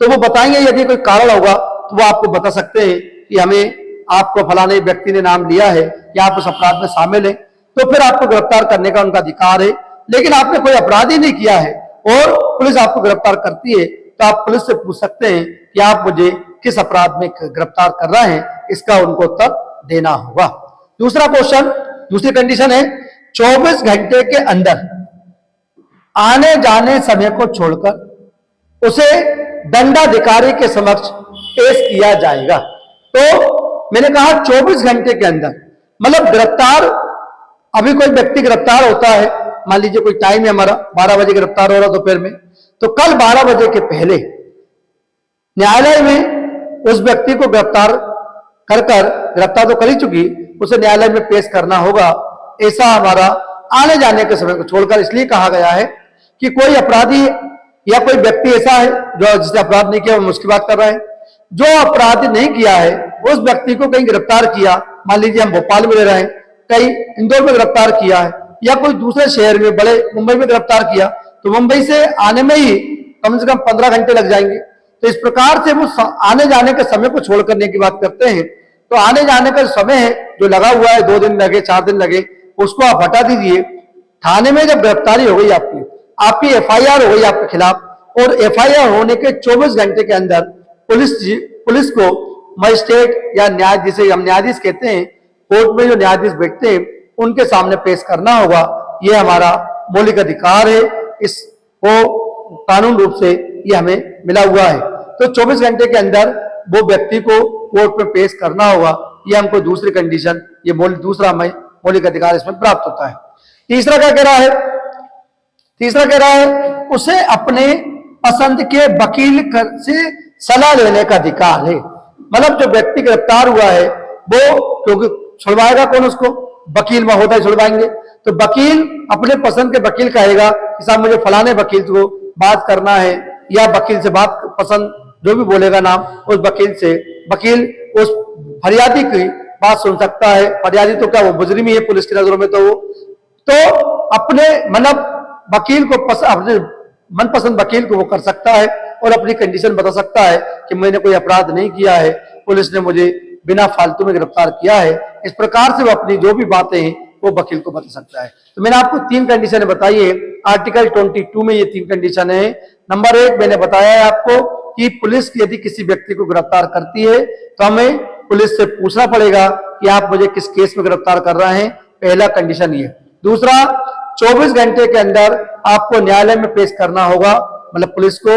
तो वो बताएंगे, यदि कोई कारण होगा तो वो आपको बता सकते हैं कि हमें आपको फलाने व्यक्ति ने नाम लिया है कि आप उस अपराध में शामिल हैं, तो फिर आपको गिरफ्तार करने का उनका अधिकार है। लेकिन आपने कोई अपराध ही नहीं किया है और पुलिस आपको गिरफ्तार करती है, तो आप पुलिस से पूछ सकते हैं कि आप मुझे किस अपराध में गिरफ्तार कर रहे हैं, इसका उनको उत्तर देना होगा। दूसरा क्वेश्चन, दूसरी कंडीशन है 24 घंटे के अंदर आने जाने समय को छोड़कर उसे दंडाधिकारी के समक्ष पेश किया जाएगा। तो मैंने कहा 24 घंटे के अंदर, मतलब गिरफ्तार, अभी कोई व्यक्ति गिरफ्तार होता है, मान लीजिए कोई टाइम है हमारा 12 बजे गिरफ्तार हो रहा दोपहर में, तो कल 12 बजे के पहले न्यायालय में उस व्यक्ति को गिरफ्तार तो कर ही चुकी, उसे न्यायालय में पेश करना होगा। ऐसा हमारा आने जाने के समय को छोड़कर इसलिए कहा गया है कि कोई अपराधी या कोई व्यक्ति ऐसा है जो जिसने अपराध नहीं किया, हम उसकी बात कर रहे हैं। जो अपराध नहीं किया है उस व्यक्ति को कहीं गिरफ्तार किया, मान लीजिए हम भोपाल में रह रहे हैं, कहीं इंदौर में गिरफ्तार किया है, या कोई दूसरे शहर में, बड़े मुंबई में गिरफ्तार किया, तो मुंबई से आने में ही कम से कम 15 घंटे लग जाएंगे। तो इस प्रकार से वो आने जाने के समय को छोड़ करने की बात करते हैं। तो आने जाने का समय है जो लगा हुआ है, 2 दिन लगे, 4 दिन लगे, उसको आप हटा दीजिए। थाने में जब गिरफ्तारी हो गई, आपकी एफआईआर हो गई आपके खिलाफ, और एफआईआर होने के 24 घंटे के अंदर पुलिस को मजिस्ट्रेट या न्यायाधीश, जिसे हम न्यायाधीश कहते हैं, कोर्ट में जो न्यायाधीश बैठते हैं उनके सामने पेश करना होगा। ये हमारा मौलिक अधिकार है, इसको कानून रूप से ये हमें मिला हुआ है। तो 24 घंटे के अंदर वो व्यक्ति को कोर्ट में पेश करना होगा। ये हमको दूसरी कंडीशन, ये दूसरा मौलिक अधिकार इसमें प्राप्त होता है। तीसरा क्या कह रहा है? तीसरा कह रहा है उसे अपने पसंद के वकील से सलाह लेने का अधिकार है। मतलब जो व्यक्ति गिरफ्तार हुआ है वो, क्योंकि छुड़वाएगा कौन उसको? वकील महोदय छुड़वाएंगे। तो वकील अपने पसंद के वकील कहेगा कि साहब मुझे फलाने वकील को बात करना है, या वकील से बात पसंद जो भी बोलेगा नाम, उस वकील से, वकील उस फरियादी की बात सुन सकता है। फरियादी तो क्या, वो मुजरिम ही है पुलिस की नजरों में, तो अपने मतलब वकील को अपने मनपसंद वकील को वो कर सकता है और अपनी कंडीशन बता सकता है कि मैंने कोई अपराध नहीं किया है, पुलिस ने मुझे बिना फालतू में गिरफ्तार किया है। इस प्रकार से वो अपनी जो भी बातें हैं वो वकील को बता सकता है। तो मैंने आपको 3 कंडीशन बताई है, आर्टिकल 22 में ये 3 कंडीशन है। नंबर 1 मैंने बताया है आपको कि पुलिस यदि किसी व्यक्ति को गिरफ्तार करती है तो हमें पुलिस से पूछना पड़ेगा कि आप मुझे किस केस में गिरफ्तार कर रहे हैं, पहला कंडीशन ये। दूसरा, 24 घंटे के अंदर आपको न्यायालय में पेश करना होगा, मतलब पुलिस को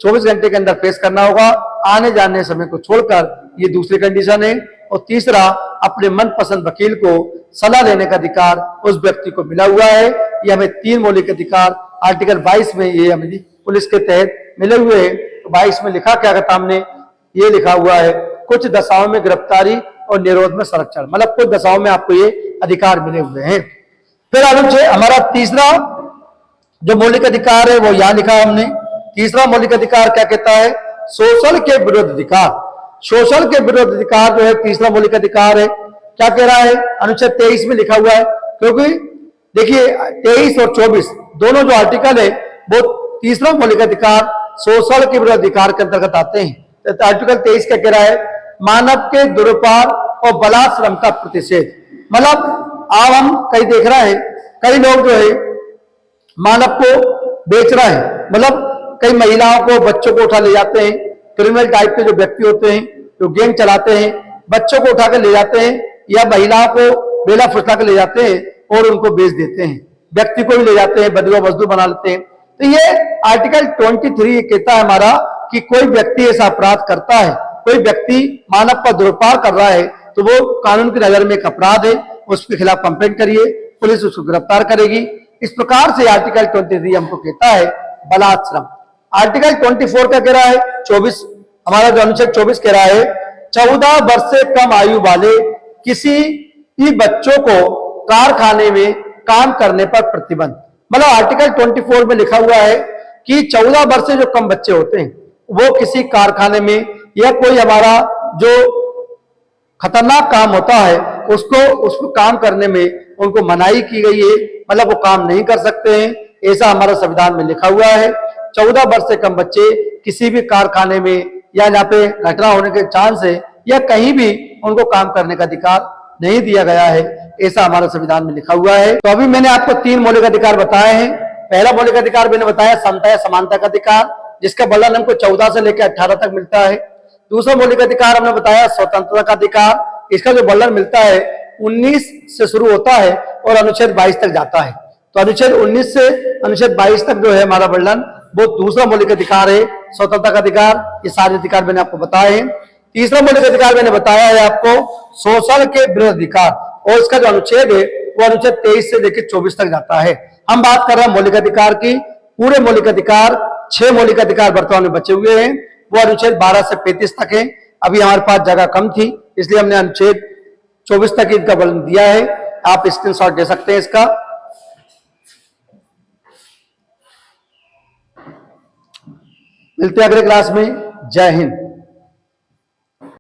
24 घंटे के अंदर पेश करना होगा, आने जाने समय को छोड़कर, ये दूसरी कंडीशन है। और तीसरा, अपने मनपसंद वकील को सलाह लेने का अधिकार उस व्यक्ति को मिला हुआ है। ये हमें 3 मौलिक अधिकार आर्टिकल 22 में ये हमें पुलिस के तहत मिले हुए हैं। तो 22 में लिखा क्या कहता, हमने ये लिखा हुआ है, कुछ दशाओं में गिरफ्तारी और निरोध में संरक्षण, मतलब कुछ दशाओं में आपको ये अधिकार मिले हुए हैं। फिर आगे हमारा तीसरा जो मौलिक अधिकार है वो यहां लिखा है हमने। तीसरा मौलिक अधिकार क्या कहता है? शोषण के विरुद्ध अधिकार। शोषण के विरुद्ध अधिकार जो है तीसरा मौलिक अधिकार है। क्या कह रहा है? अनुच्छेद 23 में लिखा हुआ है, क्योंकि देखिए 23 और 24 दोनों जो आर्टिकल है वो तीसरा मौलिक अधिकार शोषण के विरुद्ध अधिकार के अंतर्गत आते हैं। तो आर्टिकल 23 क्या कह रहा है? मानव के दुरुपयोग और बलात्श्रम का प्रतिषेध। मतलब अब हम कई देख रहे हैं, कई लोग जो है मानव को बेच रहे हैं, मतलब कई महिलाओं को, बच्चों को उठा ले जाते हैं। क्रिमिनल टाइप के जो व्यक्ति होते हैं, जो गैंग चलाते हैं, बच्चों को उठा कर ले जाते हैं या महिलाओं को बेला फुसला कर ले जाते हैं और उनको बेच देते हैं। व्यक्ति को भी ले जाते हैं, बदुआ मजदूर बना लेते हैं। तो ये आर्टिकल 23 ये कहता है हमारा कि कोई व्यक्ति ऐसा अपराध करता है, कोई व्यक्ति मानव का दुरुपयोग कर रहा है, तो वो कानून की नजर में एक अपराध है, उसके खिलाफ कंप्लेंट करिए, पुलिस उसको गिरफ्तार करेगी। इस प्रकार से आर्टिकल 23 हमको कहता है बलात्श्रम। आर्टिकल 24 का कह रहा है 24, हमारा जो अनुच्छेद 24 कह रहा है 14 वर्ष से कम आयु वाले किसी भी बच्चों को कारखाने में काम करने पर प्रतिबंध। मतलब आर्टिकल 24 में लिखा हुआ है कि 14 वर्ष से जो कम बच्चे होते हैं वो किसी कारखाने में या कोई हमारा जो खतरनाक काम होता है उसको काम करने में उनको मनाही की गई है, मतलब वो काम नहीं कर सकते हैं, ऐसा हमारा संविधान में लिखा हुआ है। 14 वर्ष से कम बच्चे किसी भी कारखाने में या जहाँ पे घटना होने के चांस है या कहीं भी उनको काम करने का अधिकार नहीं दिया गया है, ऐसा हमारे संविधान में लिखा हुआ है। तो अभी मैंने आपको 3 मौलिक अधिकार बताए हैं। पहला मौलिक अधिकार मैंने बताया समता या समानता का अधिकार, जिसका वर्णन हमको 14 से लेकर 18 तक मिलता है। दूसरा मौलिक अधिकार हमने बताया स्वतंत्रता का अधिकार, इसका जो वर्णन मिलता है 19 से शुरू होता है और अनुच्छेद 22 तक जाता है। तो अनुच्छेद 19 से अनुच्छेद 22 तक जो है हमारा वर्णन, वो दूसरा मौलिक अधिकार है स्वतंत्रता का अधिकार। ये सारे अधिकार मैंने आपको बताए हैं। तीसरा मौलिक अधिकार मैंने बताया है आपको शोषण के विरुद्ध अधिकार, और इसका जो अनुच्छेद है वो अनुच्छेद 23 से लेकर 24 तक जाता है। हम बात कर रहे हैं मौलिक अधिकार की। पूरे मौलिक अधिकार 6 मौलिक अधिकार वर्तमान में बचे हुए हैं, वो अनुच्छेद 12 से 35 तक है। अभी हमारे पास जगह कम थी इसलिए हमने अनुच्छेद 24 तक इनका वर्णन दिया है। आप स्क्रीनशॉट दे सकते हैं इसका। मिलते हैं अगले क्लास में। जय हिंद।